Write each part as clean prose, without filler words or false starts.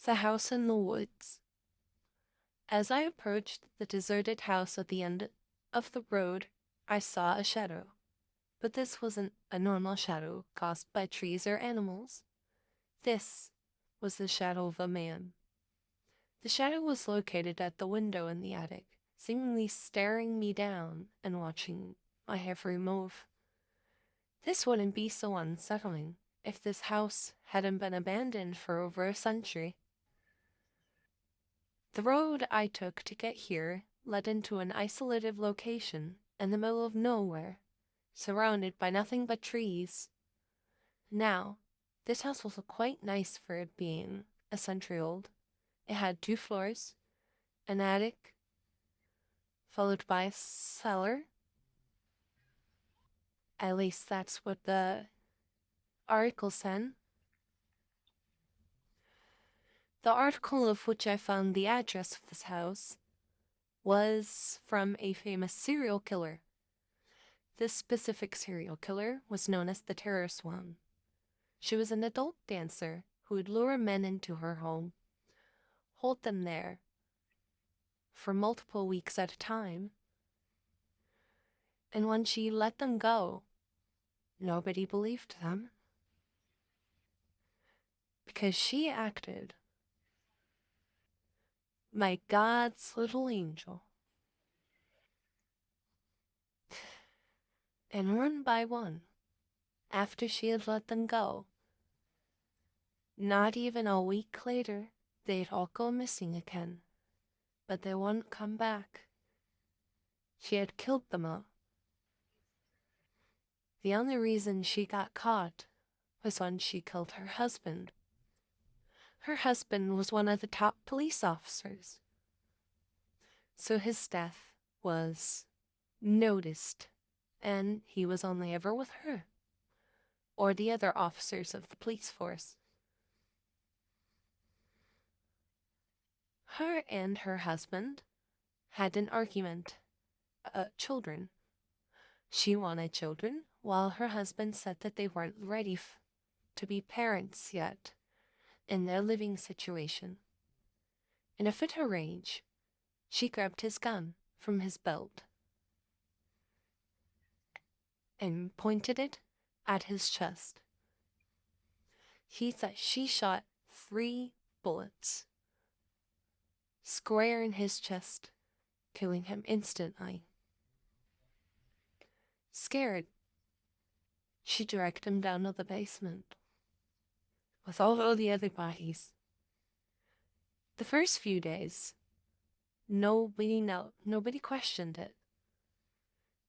The house in the woods. As I approached the deserted house at the end of the road, I saw a shadow. But this wasn't a normal shadow caused by trees or animals. This was the shadow of a man. The shadow was located at the window in the attic, seemingly staring me down and watching my every move. This wouldn't be so unsettling if this house hadn't been abandoned for over a century. The road I took to get here led into an isolated location in the middle of nowhere, surrounded by nothing but trees. Now, this house was quite nice for it being a century old. It had 2 floors, an attic, followed by a cellar. At least that's what the article said. The article of which I found the address of this house was from a famous serial killer. This specific serial killer was known as the Terror Swan. She was an adult dancer who would lure men into her home, hold them there for multiple weeks at a time, and when she let them go, nobody believed them because she acted like God's little angel. And one by one, after she had let them go, not even a week later, they'd all go missing again, but they wouldn't come back. She had killed them all. The only reason she got caught was when she killed her husband. Her husband was one of the top police officers, so his death was noticed, and he was only ever with her or the other officers of the police force. Her and her husband had an argument. Children. She wanted children, while her husband said that they weren't ready to be parents yet in their living situation. In a fit of rage, she grabbed his gun from his belt and pointed it at his chest. She shot 3 bullets square in his chest, killing him instantly. Scared, she dragged him down to the basement with all of the other bodies. The first few days, nobody questioned it.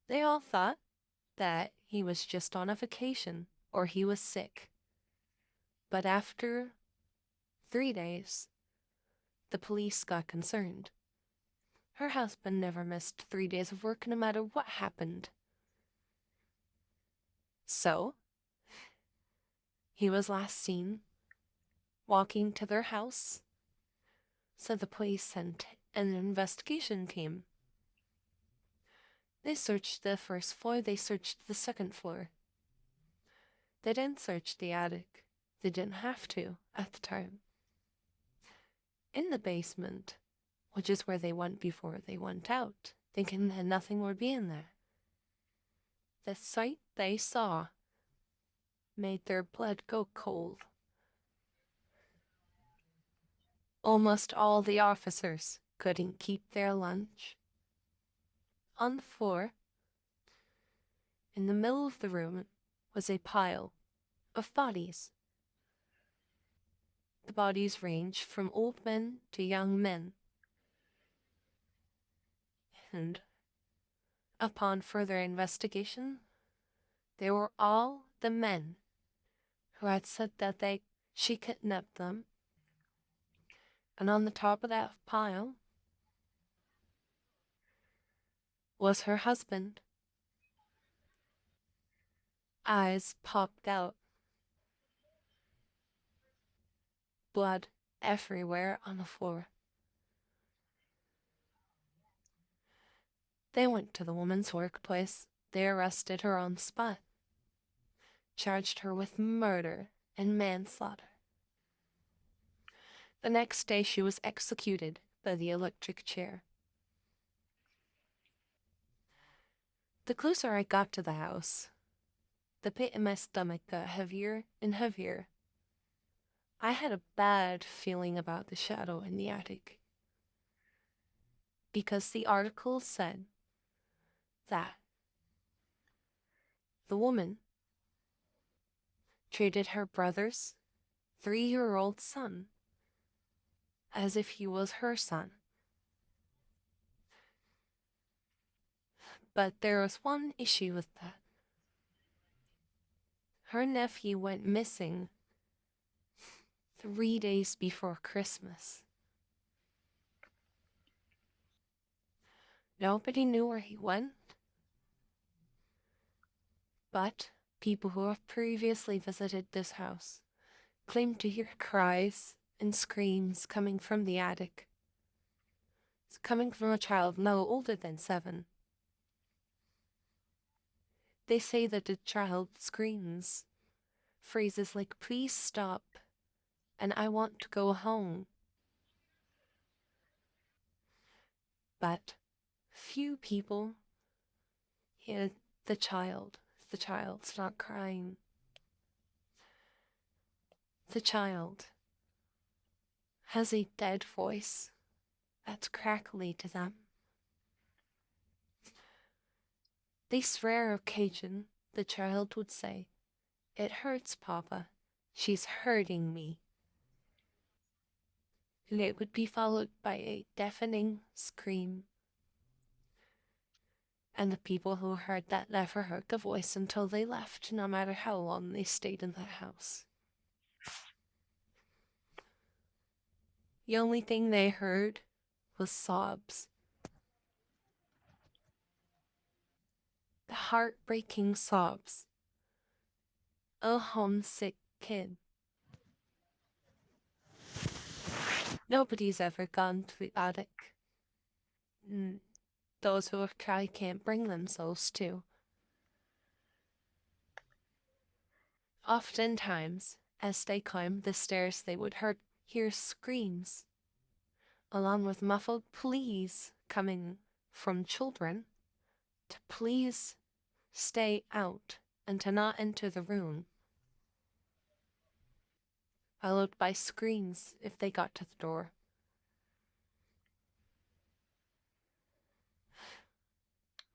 They all thought that he was just on a vacation or he was sick. But after 3 days, the police got concerned. Her husband never missed 3 days of work no matter what happened. So, he was last seen walking to their house. So the police sent an investigation team. They searched the first floor, they searched the second floor. They didn't search the attic. They didn't have to at the time. In the basement, which is where they went before they went out, thinking that nothing would be in there, the sight they saw made their blood go cold. Almost all the officers couldn't keep their lunch. On the floor, in the middle of the room, was a pile of bodies. The bodies ranged from old men to young men. And upon further investigation, they were all the men who had said that she kidnapped them. And on the top of that pile was her husband. Eyes popped out. Blood everywhere on the floor. They went to the woman's workplace. They arrested her on the spot, charged her with murder and manslaughter. The next day she was executed by the electric chair. The closer I got to the house, the pit in my stomach got heavier and heavier. I had a bad feeling about the shadow in the attic, because the article said that the woman treated her brother's 3-year-old son as if he was her son. But there was one issue with that. Her nephew went missing 3 days before Christmas. Nobody knew where he went, but people who have previously visited this house claimed to hear cries and screams coming from the attic. It's coming from a child no older than 7. They say that the child screams phrases like, "Please stop," and "I want to go home." But few people hear the child. The child's not crying. The child has a dead voice that's crackly to them. This rare occasion, the child would say, "It hurts, Papa. She's hurting me." And it would be followed by a deafening scream. And the people who heard that never heard the voice until they left, no matter how long they stayed in that house. The only thing they heard was sobs. The heartbreaking sobs. A homesick kid. Nobody's ever gone to the attic. Those who have tried can't bring themselves to. Oftentimes, as they climbed the stairs, they would hear screams, along with muffled pleas coming from children to please stay out and to not enter the room, followed by screams if they got to the door.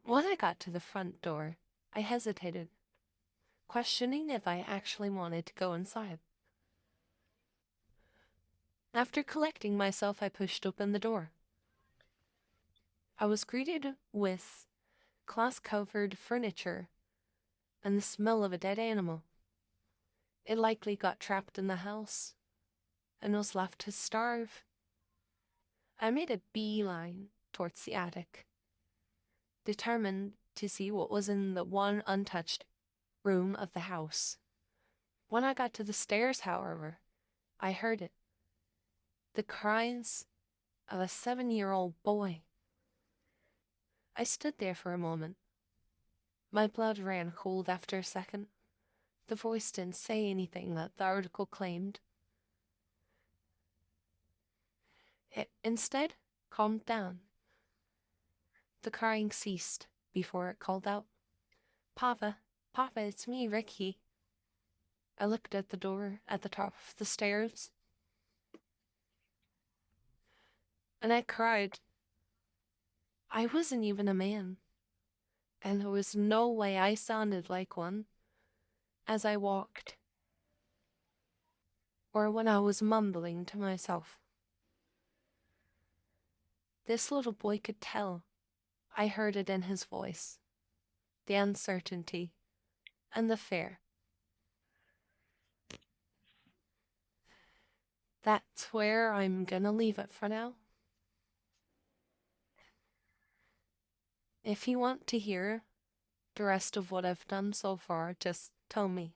When I got to the front door, I hesitated, questioning if I actually wanted to go inside. After collecting myself, I pushed open the door. I was greeted with cloth-covered furniture and the smell of a dead animal. It likely got trapped in the house and was left to starve. I made a beeline towards the attic, determined to see what was in the one untouched room of the house. When I got to the stairs, however, I heard it. The cries of a 7-year-old boy. I stood there for a moment. My blood ran cold after a second. The voice didn't say anything that the article claimed. It instead calmed down. The crying ceased before it called out, "Papa, Papa, it's me, Ricky." I looked at the door at the top of the stairs, and I cried. I wasn't even a man, and there was no way I sounded like one as I walked, or when I was mumbling to myself. This little boy could tell. I heard it in his voice, the uncertainty and the fear. That's where I'm gonna leave it for now. If you want to hear the rest of what I've done so far, just tell me.